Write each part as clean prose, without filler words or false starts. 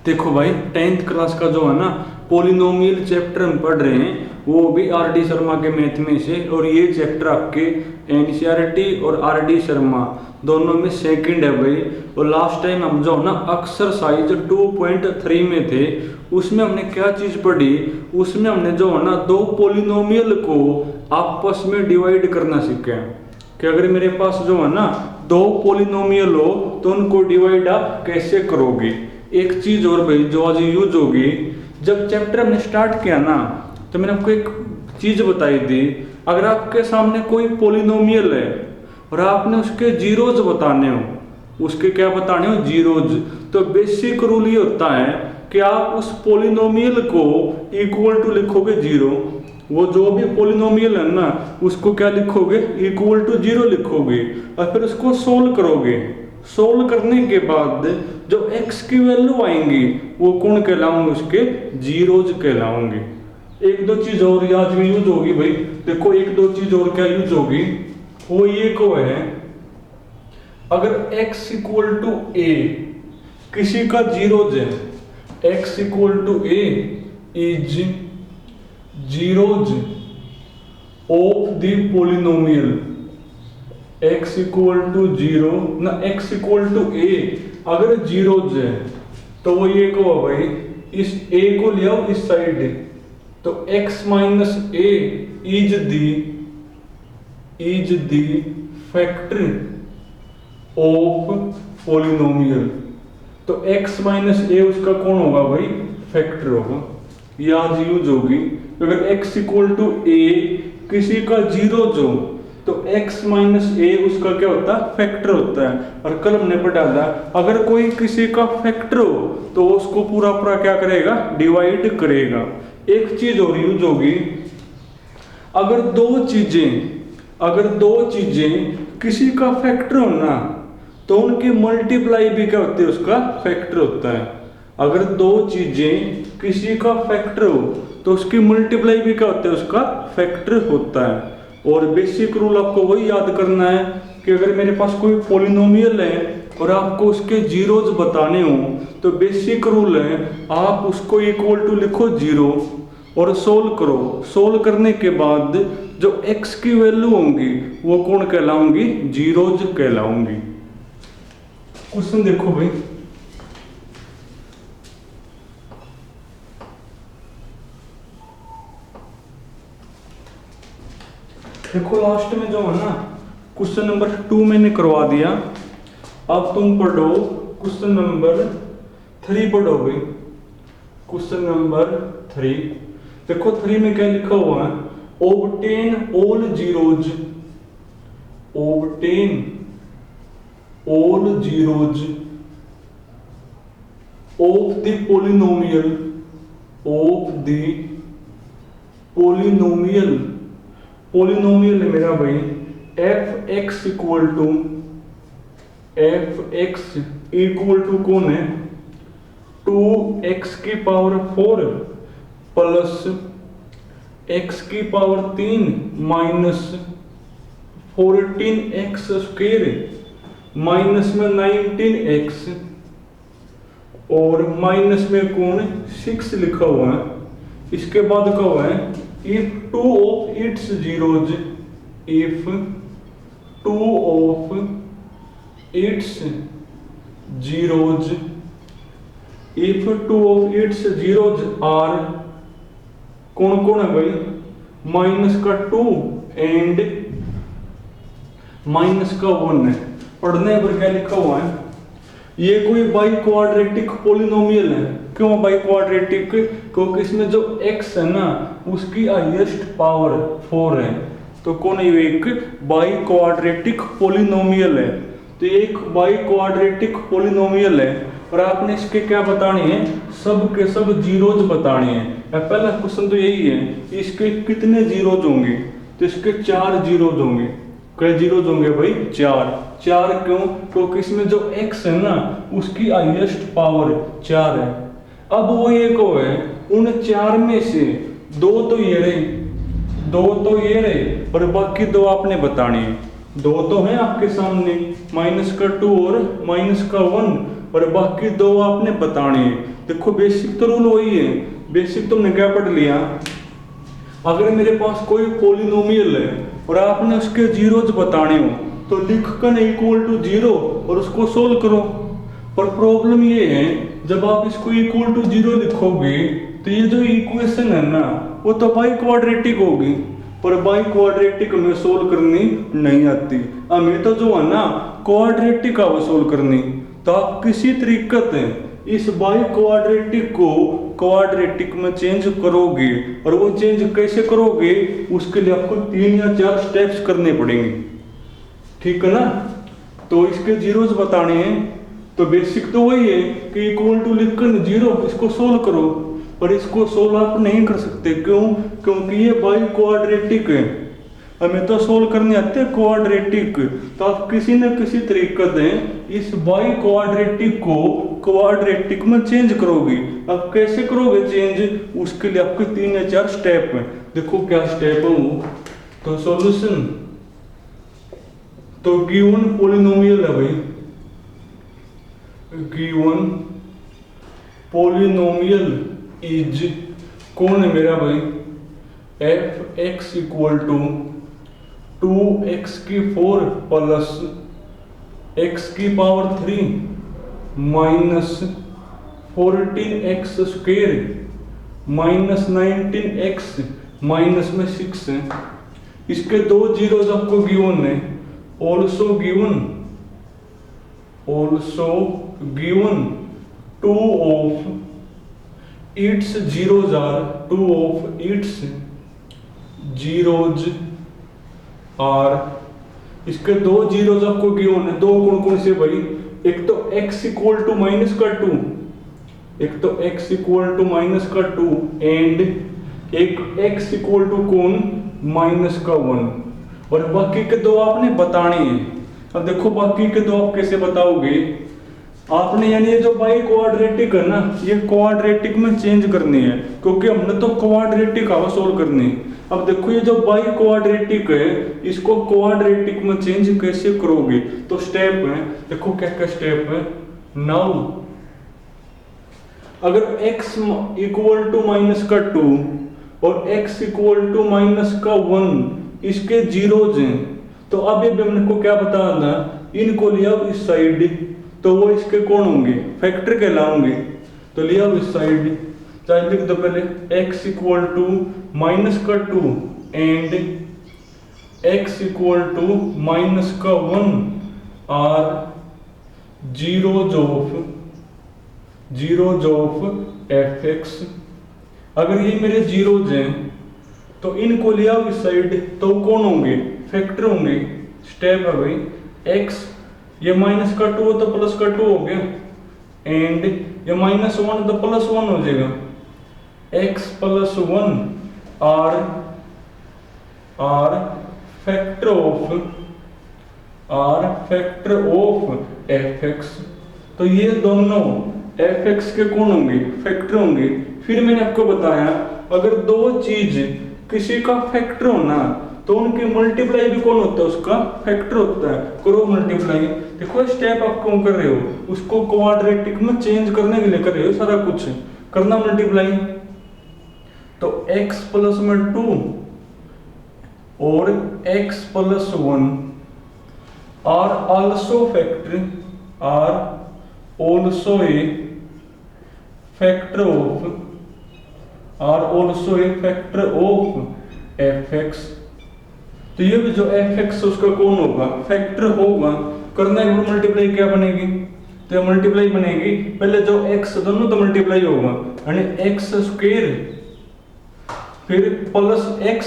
देखो भाई 10th class का जो है ना पोलिनोमियल चैप्टर हम पढ़ रहे हैं वो भी आर डी शर्मा के मैथ में से। और ये चैप्टर आपके एनसीईआरटी और आर डी शर्मा दोनों में सेकंड है भाई। और लास्ट टाइम हम जो है ना एक्सरसाइज 2.3 में थे, उसमें हमने क्या चीज़ पढ़ी, उसमें हमने जो है ना दो पोलिनोमियल को आपस में डिवाइड करना सीखे कि अगर मेरे पास जो है ना दो पोलिनोमियल हो तो उनको डिवाइड आप कैसे करोगे। एक चीज और भाई जो आज यूज होगी, जब चैप्टर हमने स्टार्ट किया ना तो मैंने आपको एक चीज बताई थी, अगर आपके सामने कोई पोलिनोमियल है और आपने उसके जीरोज बताने हो, उसके क्या बताने हो, जीरोज, तो बेसिक रूल ये होता है कि आप उस पोलिनोमियल को इक्वल टू लिखोगे जीरो। वो जो भी पोलिनोमियल है ना उसको क्या लिखोगे, इक्वल टू जीरो लिखोगे और फिर उसको सोल्व करोगे। सोल्व करने के बाद जो x की वैल्यू आएंगी वो कौन कहलाओगे, उसके जीरोज कहलाओगे। एक दो चीज और आज में यूज होगी भाई, देखो एक दो चीज और क्या यूज होगी, वो ये को है, अगर x इक्वल टू a किसी का जीरोज है, x equal to a is zeros of the polynomial, x equal to zero ना, x इक्वल टू a अगर जीरोज है तो वो ये को भाई इस a को ले आओ इस साइड, तो x minus a is the factor of polynomial. तो x माइनस a उसका कौन होगा भाई, फैक्टर होगा। ये आज यूज होगी, अगर x इक्वल टू a किसी का जीरोज हो तो x माइनस a उसका क्या होता है, फैक्टर होता है। और कल हमने पढ़ा था अगर कोई किसी का फैक्टर हो तो उसको पूरा पूरा क्या करेगा, डिवाइड करेगा। एक चीज और यूज होगी, अगर दो चीजें किसी का फैक्टर हो ना तो उनकी मल्टीप्लाई भी क्या होती है, उसका फैक्टर होता है। अगर दो चीजें किसी का फैक्टर हो तो उसकी मल्टीप्लाई भी क्या होता है, उसका फैक्टर होता है। और बेसिक रूल आपको वही याद करना है कि अगर मेरे पास कोई पोलिनोमियल है और आपको उसके जीरोज बताने हो तो बेसिक रूल है आप उसको इक्वल टू लिखो जीरो और सोल्व करो। सोल्व करने के बाद जो x की वैल्यू होंगी वो कौन कहलाऊंगी, जीरोज कहलाऊंगी। क्वेश्चन देखो भाई, देखो लास्ट में जो है ना क्वेश्चन नंबर 2 मैंने करवा दिया, अब तुम पढ़ो क्वेश्चन नंबर 3 पढ़ो भाई। क्वेश्चन नंबर 3 देखो 3 में क्या लिखा हुआ है, obtain all zeros of the polynomial है मेरा भाई f(x) इक्वल टू कौन है, 2x की पावर 4 प्लस x की power 3 minus 14x square minus में 19x और माइनस में कौन 6 लिखा हुआ है। इसके बाद क्या हुआ है, if two of its zeros are कौन कौन है भाई, माइनस का 2 एंड माइनस का 1 है। पढ़ने पर क्या लिखा हुआ है, ये कोई बाई क्वाड्रेटिक पोलिनोमियल है। क्यों बाई क्वाड्रेटिक, क्योंकि इसमें जो x है ना उसकी हाईएस्ट पावर 4 है, तो कौन है, एक बाई क्वाड्रेटिक पोलिनोमियल है। तो एक बाई क्वाड्रेटिक पोलिनोमियल है और आपने इसके क्या बताने हैं, सब के सब जीरोज बताने हैं। पहला क्वेश्चन तो यही है, इसके कितने जीरोज होंगे, तो इसके 4 जीरोज होंगे। क्या जीरोज होंगे भाई, 4 क्यों, क्योंकि इसमें जो x है ना उसकी हाईएस्ट पावर 4 है। अब वो ये को है, उन 4 में से 2 तो ये रहे और बाकी 2 आपने बताने हैं। दो तो है आपके सामने, -2 और -1, और बाकी दो आपने बताने हैं। देखो बेसिक तो रूल वही है, बेसिक तुमने क्या पढ़ लिया, अगर मेरे पास कोई पॉलिनोमियल है और आपने उसके जीरोज बताने हो तो लिख कर इक्वल टू 0 और उसको सोल्व करो। पर प्रॉब्लम ये है, जब आप इसको इक्वल टू 0 लिखोगे तो ये जो इक्वेशन है ना वो तो बाई क्वाड्रेटिक होगी, पर बाई क्वाड्रेटिक हमें सोल्व करनी नहीं आती। हमें तो जो है ना क्वाड्रेटिक है वो सोल्व करनी। तो आप किसी तरीके से इस बाई क्वाड्रेटिक को क्वाड्रेटिक में चेंज करोगे, और वो चेंज कैसे करोगे उसके लिए आपको 3 या 4 स्टेप्स करने पड़ेंगे, ठीक है ना। तो इसके जीरोस बताने हैं, तो बेसिक तो वही है कि इक्वल टू लिखकर 0 इसको सोल्व करो, पर इसको सोल्व आप नहीं कर सकते। क्यों? क्योंकि ये बाई क्वाड्रेटिक है, हमें तो सोल्व करने आते हैं क्वाड्रेटिक। तो आप किसी न किसी तरीके से इस बाई क्वाड्रेटिक को क्वाड्रेटिक में चेंज करोगे। अब कैसे करोगे चेंज, उसके लिए आपके 3 या 4 स्टेप हैं। देखो क्या स्टेप है वो, तो सॉल्यूशन, तो गिवन पॉलिनोमियल है भाई, गिवन पॉलिनोमियल इज, कौन है मेरा भाई, f(x) इक्वल टू 2x की 4 प्लस x की power 3 minus 14x square minus 19x minus में 6 है। इसके दो जीरोज आपको गिवन है, also given 2 of its zeros are 2 of its zeros are, इसके दो जीरोज आपको गिवन है। दो कौन से भाई, एक तो x इक्वल टू -2, एक तो x इक्वल टू -2 एंड एक x इक्वल टू कौन -1, और बाकी के दो आपने बताने हैं। अब देखो बाकी के दो आप कैसे बताओगे, आपने यानी ये जो बाई क्वाड्रेटिक है ना ये क्वाड्रेटिक में चेंज करनी है, क्योंकि हमने तो क्वाड्रेटिक आवा सोल्व करनी है। अब देखो ये जो बाई क्वाड्रेटिक है इसको क्वाड्रेटिक में चेंज कैसे करोगे, तो स्टेप है, देखो क्या क्या स्टेप है। नाउ अगर x इक्वल टू -2 और x इक्वल टू -1 इसके जीरोज हैं, तो अब ये हमने को क्या बताना, इनको लिया इस साइड, तो वो इसके कौन होंगे, फैक्टर कहलाओगे। तो लिया इस साइड, चाहे लिख दो पहले x equal to -2 and x equal to -1 are zeros of f(x). अगर ये मेरे जीरोज हैं तो इनको लिया इस साइड, तो कौन होंगे, फैक्टर होंगे। स्टेप है भाई, x ये -2 तो +2 हो गया, एंड ये -1 तो +1 हो जाएगा, x + 1 are factor of f(x). तो ये दोनों f(x) के कौन होंगे, फैक्टर होंगे। फिर मैंने आपको बताया अगर दो चीज किसी का फैक्टर होना तो उनकी मल्टीप्लाई भी कौन होता है, उसका फैक्टर होता है। करो मल्टीप्लाई, देखो स्टेप आप क्यों कर रहे हो, उसको क्वाड्रेटिक में चेंज करने के लिए कर रहे हो, सारा कुछ करना मल्टीप्लाई। तो x प्लस में 2 और x plus 1 are also a factor of f(x). तो ये भी जो f(x) उसका कौन होगा, फैक्टर होगा। करना है मल्टीप्लाई, क्या बनेगी, तो मल्टीप्लाई बनेगी, पहले जो x दोनों तो मल्टीप्लाई होगा, यानी x स्क्वायर फिर प्लस x,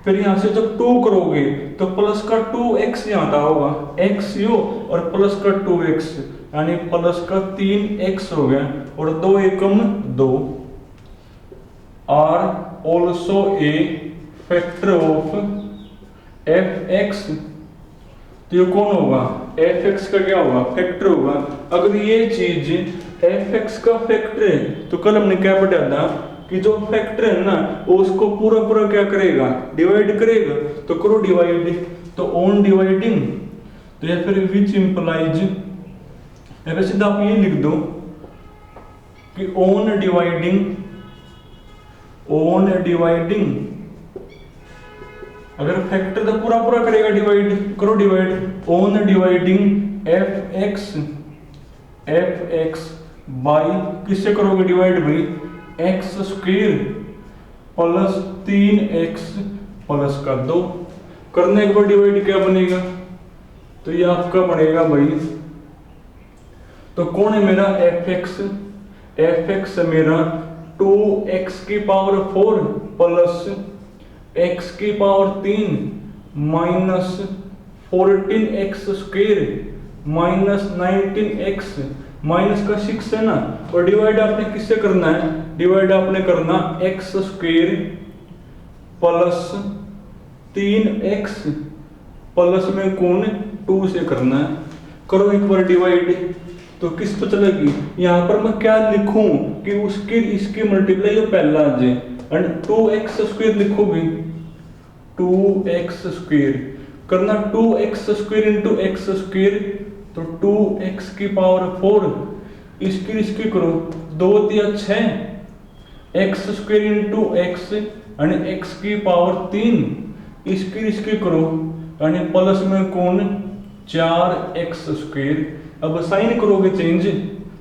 फिर यहाँ से जब 2 करोगे तो प्लस का 2x यहाँ होगा, x यो और प्लस का 2x यानी प्लस का 3x हो गया, और 2 एकम 2 are also a factor of f(x). तो ये कौन होगा, f(x) का क्या होगा, फैक्टर होगा। अगर ये चीज f(x) का फैक्टर है तो कल हमने क्या पढ़ा था कि जो फैक्टर है ना वो उसको पूरा क्या करेगा, डिवाइड करेगा। तो करो डिवाइड, तो ऑन डिवाइडिंग, तो या फिर विच इंप्लाइज, या फिर सीधा आप ये लिख दो कि ऑन डिवाइडिंग अगर फैक्टर तो पूरा पूरा करेगा, डिवाइड करो, divide on dividing F x by किससे करोगे डिवाइड भाई, x square plus 3x plus का 2 करने के बाद डिवाइड क्या बनेगा, तो ये आपका बनेगा भाई, तो कौन है मेरा एफ एक्स मेरा 2x की पावर 4 प्लस x की power 3 minus 14x square minus 19x minus का 6 है ना, और डिवाइड आपने किससे करना है, डिवाइड आपने करना x square plus 3x plus में कौन 2 से करना है। करो एक बार डिवाइड, तो किस पे चलेगी, यहाँ पर मैं क्या लिखूं कि उसकी इसकी मल्टीप्लाई जो पहला आ जाए, and 2x square लिखोगी, 2x square करना 2x square into x square, तो 2x की पावर 4 इसकी करो 2 दिया 6 x स्क्वायर इंटू एक्स यानी x की पावर 3 इसकी करो यानी प्लस में कौन 4x स्क्वायर। अब साइन करोगे चेंज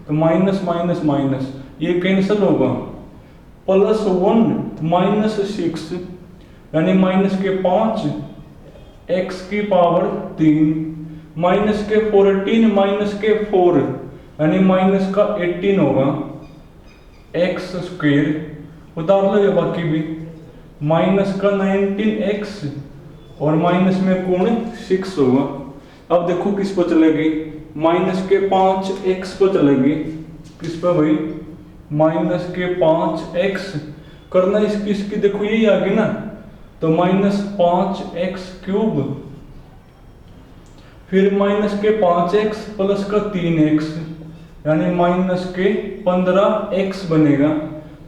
तो माइनस माइनस माइनस ये कैंसिल होगा, प्लस 1 माइनस 6 यानी माइनस के 5 x की पावर 3 माइनस के 14 माइनस के 4 यानी माइनस का 18 होगा x स्क्वायर, उतार लो ये बाकी भी, माइनस का 19x और माइनस में कौन 6 होगा। अब देखो किस पर चलेगी, माइनस के 5x पर चलेगी, किस पर भाई माइनस के 5x करना इसकी देखो यही आ गई ना, तो माइनस 5x क्यूब फिर माइनस के 5x प्लस का 3x यानी माइनस के 15x बनेगा,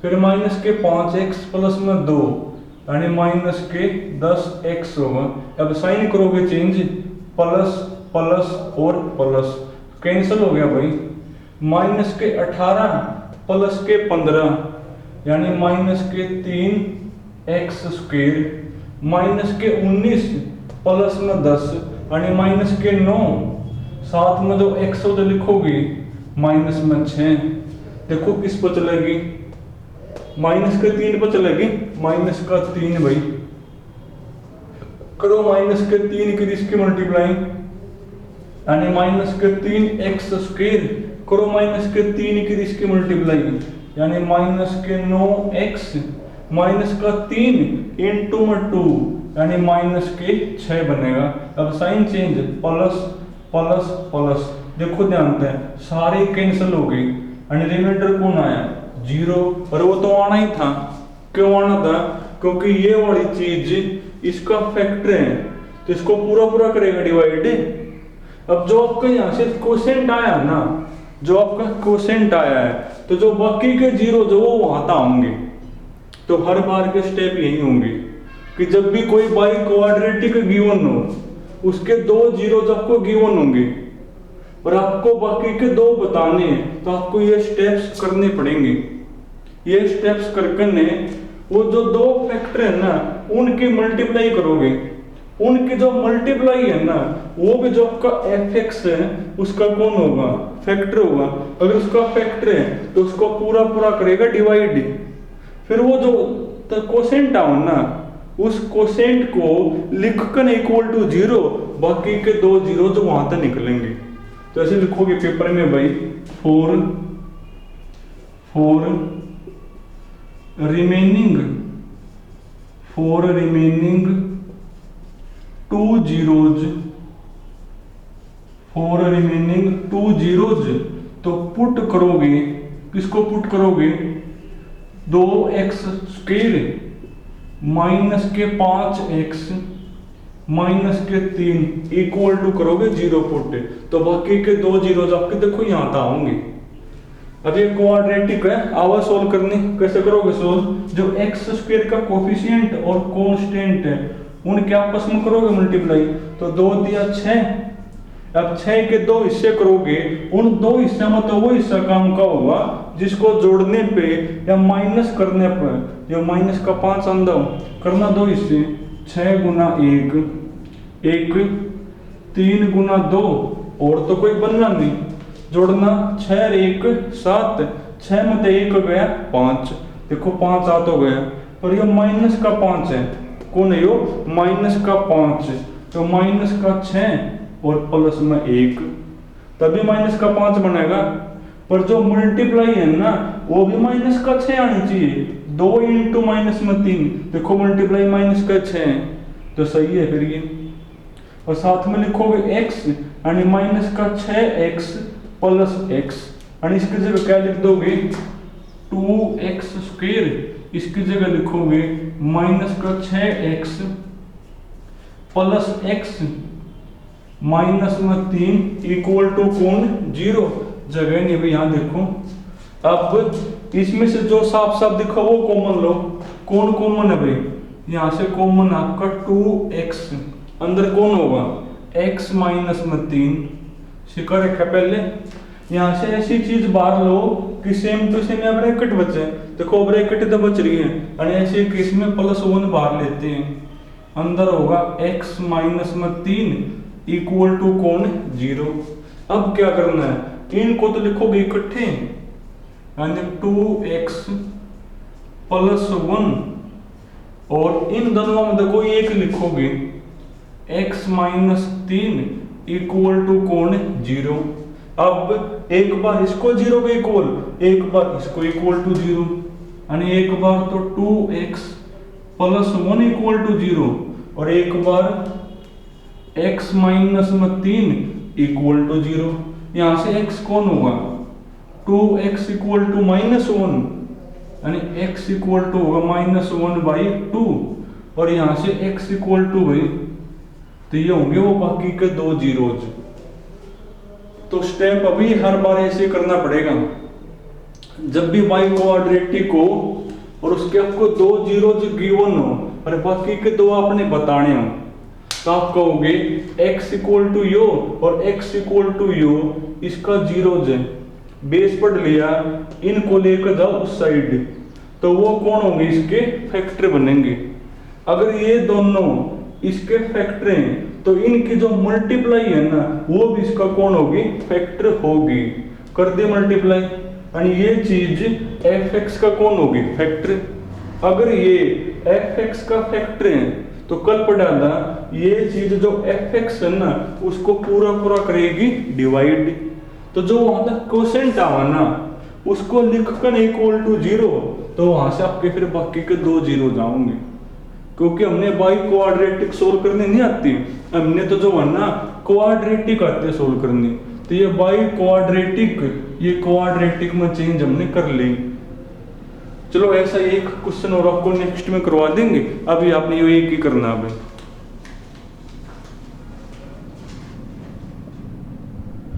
फिर माइनस के 5x प्लस में 2 यानी माइनस के 10x होगा। अब साइन करोगे चेंज, प्लस प्लस और प्लस कैंसिल हो गया भाई, माइनस के 18 प्लस के 15 यानी माइनस के 3x स्क्वायर माइनस के 19 प्लस में 10 यानी माइनस के 9 साथ में जो x हो तो लिखोगी माइनस में 6। देखो किस पर चलेगी, माइनस के 3 पर चलेगी, माइनस का 3 भाई करो माइनस के 3 की इसकी मल्टीप्लाई यानी माइनस के 3x स्क्वायर करो माइनस के 3 की इसकी मल्टीप्लाई यानी माइनस के 9x माइनस का 3 इंटू में 2 यानी माइनस के 6 बनेगा। अब sign change, plus plus plus, देखो ध्यान से सारे कैंसिल हो गए यानी रिमाइंडर कौन आया 0, और वो तो आना ही था, क्यों आना था, क्योंकि ये वाली चीज इसका फैक्टर है तो इसको पूरा पूरा करेगा डिवाइड। अब जो आपका यहाँ से कोसेंट आया ना, जो आपका कोसेंट आया है तो जो बाकी के 0 जो वो वहां तक होंगे, तो हर बार के स्टेप यही होंगे कि जब भी कोई बाई क्वाड्रेटिक गिवन हो उसके 2 0 आपको गिवन होंगे और आपको बाकी के 2 बताने हैं, तो आपको ये स्टेप्स करने पड़ेंगे। ये स्टेप्स करके वो जो 2 फैक्टर है ना उनकी मल्टीप्लाई करोगे, उनकी जो मल्टीप्लाई है ना वो भी जो आपका fx है उसका कौन होगा फैक्टर होगा, अगर उसका फैक्टर है तो उसको पूरा पूरा करेगा डिवाइड, फिर वो जो कोसेंट आओ ना उस कोसेंट को लिख कर इक्वल टू 0 बाकी के 2 0 जो वहां तक निकलेंगे, तो ऐसे लिखोगे पेपर में भाई 4 रिमेनिंग 2 zeros 4 रिमेनिंग 2 zeros, तो पुट करोगे, किसको पुट करोगे 2x स्क्वायर माइनस के 5x माइनस के 3 इक्वल टू करोगे 0 पुट, तो बाकी के 2 zeros आपके देखो यहां तक होंगे। अब ये क्वाड्रेटिक है, आवा सोल्व करनी, कैसे करोगे सोल्व, जो x स्क्वायर का कोफिशिएंट और कांस्टेंट है उनके आपस में करोगे मल्टीप्लाई, तो 2 दिया 6। अब 6 के 2 हिस्से करोगे, उन 2 हिस्से में तो वो हिस्सा काम का होगा जिसको जोड़ने पे या माइनस करने पर, या माइनस का 5 अंदर करना 2 हिस्से, 6 गुना 1 1, 3 गुना 2, और तो कोई बनना नहीं, जोड़ना 6 और 1 7, 6 में तो 1 हो गया 5, देखो 5 हाथ हो गया, और ये माइनस का 5 है, कौन है यो माइनस का 5, तो माइनस का 6 और प्लस में 1, तभी माइनस का 5 बनेगा। पर जो मल्टीप्लाई है ना वो भी माइनस का 6 आनी चाहिए, 2 इंटू माइनस में 3, देखो मल्टीप्लाई माइनस का 6 है तो सही है फिर ये। और साथ में लिखोगे x यानी माइनस का 6x प्लस x, यानी इसकी जगह क्या लिख दोगे 2x स्क्वायर, इसकी जगह लिखोगे माइनस का 6x प्लस x माइनस में 3 इक्वल टू कौन 0, जगह नहीं भाई यहाँ देखो। अब इसमें से जो साफ साफ दिखा वो कॉमन लो, कौन कॉमन है भाई, यहाँ से कॉमन आपका 2x, अंदर कौन होगा x माइनस में 3, सिक्का रखा पहले। यहाँ से ऐसी चीज बाहर लो कि सेम टू सेम यहाँ ब्रैकेट बचे, देखो ब्रैकेट तो बच रही है, और ऐसे केस में +1 बाहर लेते हैं, अंदर होगा x माइनस में 3 इक्वल टू कौन 0। अब क्या करना है, इनको तो लिखोगे इकट्ठे, यानी 2x प्लस 1, और इन दोनों में देखो एक लिखोगे x माइनस 3 इक्वल टू कौन 0। अब एक बार इसको 0 के इक्वल, एक बार इसको इक्वल टू 0, यानी एक बार तो 2x प्लस 1 इक्वल टू 0, और एक बार x माइनस में 3 इक्वल टू 0। यहाँ से x कौन होगा 2x इक्वल टू -1, यानी x इक्वल टू होगा -1/2, और यहाँ से x इक्वल टू भाई तो ये होंगे वो बाकी के 2 जीरोज। तो स्टेप अभी हर बार ऐसे करना पड़ेगा, जब भी y क्वाड्रेटिक हो और उसके आपको 2 जीरोज गिवन हो और बाकी के 2 आपने बताने हो, तो आप कहोगे x इक्वल टू यो और x इक्वल टू यो, इसका जीरोज है, बेस पढ़ लिया, इनको लेकर जाओ उस साइड, तो वो कौन होंगे इसके फैक्टर बनेंगे। अगर ये दोनों इसके फैक्टर हैं तो इनकी जो मल्टीप्लाई है ना वो भी इसका कौन होगी फैक्टर होगी, कर दे मल्टीप्लाई, यानी ये चीज fx का कौन होगी फैक्टर। अगर ये fx का फैक्टर है तो कल पढ़ा था ये चीज जो fx है ना उसको पूरा पूरा करेगी डिवाइड, तो जो वहां तक कोसेंट आवा ना उसको लिखकर इक्वल टू 0, तो वहां से आपके फिर बाकी के 2 जीरो जाओगे, क्योंकि हमने बाई क्वाड्रेटिक सोल्व करने नहीं आती, हमने तो जो है ना क्वाड्रेटिक आते सोल्व करने, तो ये बाई क्वाड्रेटिक ये क्वाड्रेटिक में चेंज हमने कर ली। चलो ऐसा एक क्वेश्चन और आपको नेक्स्ट में करवा देंगे, अभी आपने ये एक ही करना है।